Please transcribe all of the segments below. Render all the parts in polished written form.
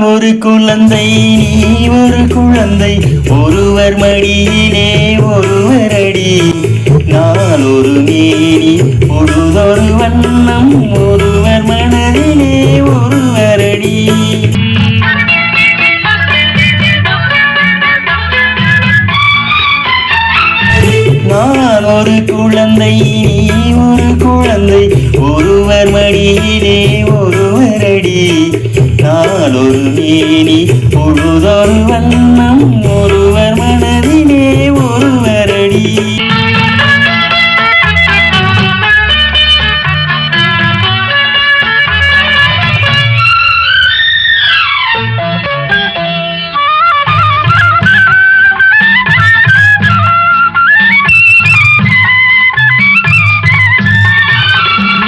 ஒரு குழந்தை நீ ஒரு குழந்தை ஒருவர் மடியிலே ஒருவர் அடி நான் ஒரு மேனி பொழுதொரு வண்ணம் ஒருவர் மனதிலே ஒருவர் அடி நான் ஒரு குழந்தை நீ ஒரு குழந்தை ஒருவர் மடியிலே ஒருவர் அடி நான் ஒரு மேனி பொழுதொரு வண்ணம் ஒருவர் மனதிலே ஒருவர் அடி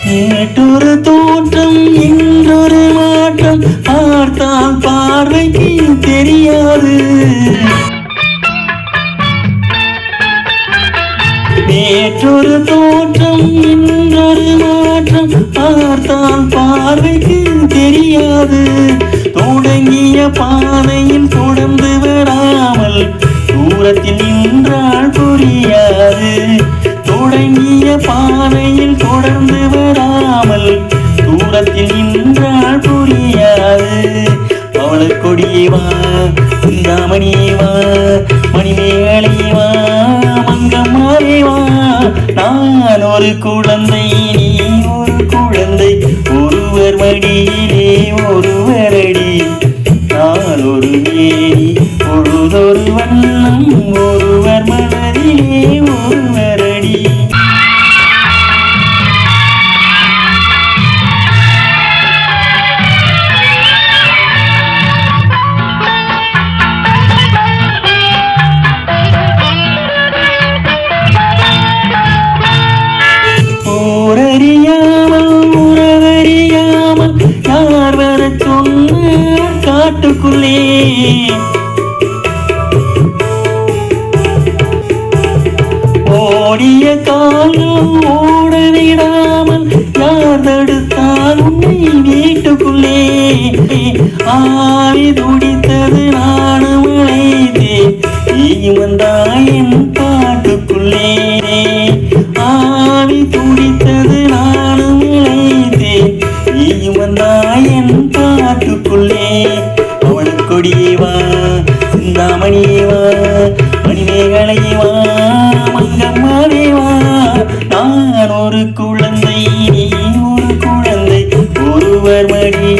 நேற்றொரு தோற்றம் இன்றொரு மாற்றம் பார்த்தால் பார்வைக்கு தெரியாது நேற்றொரு தோற்றம் இன்றொரு மாற்றம் பார்த்தால் பார்வைக்கு தெரியாது தொடங்கிய பாதையில் தொடர்ந்து வராமல் தூரத்தில் நின்றால் புரியாது தொடங்கிய பாதையில் தொடர்ந்து வராமல் தூரத்தில் நின்றால் புரியாது அவளை கொடியே வா சிந்தாமணியே வா மணிமேகலை வா மங்கம்மாவே வா நான் ஒரு குழந்தை நீ ஒரு குழந்தை ஒருவர் மடியிலே ஒருவர் அடி நான் ஒரு மேனி பொழுதொரு வண்ணம் ஒருவர் மனதிலே ஒருவர் அடி ஓரறியாமல் உறவறியாமல் யார் வர சொன்ன காட்டுக்குள்ளே ஓடிய காலம் ஓட விடாமல் யார் தடுத்தால் உன்னை வீட்டுக்குள்ளே ஆவி துடித்தது நானும் அழைத்தேன் நீ வந்தாய் என் காட்டுக்குள்ளே ஆவி துடித்தது நானும் அழைத்தேன் நீ வந்தாய் என் காட்டுக்குள்ளே அவள் கொடியே வா சிந்தாமணியே வா மணிமேகலை வா மங்கம்மாவே வா நான் ஒரு குழந்தை நீ ஒரு குழந்தை ஒருவர் மடி